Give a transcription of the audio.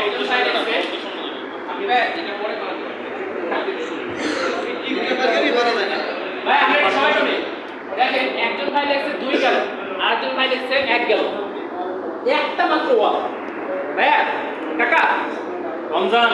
একজন ভাই লিখছে আমি ভাই এটা পরে করা যাবে ভাই আমরা এটা সবাই শুনি দেখেন একজন ভাই লিখছে 2 গেল আরেকজন ভাই লিখছে 1 গেল একটা মাত্র ওয়াল ভাইয়া কাকা রমজান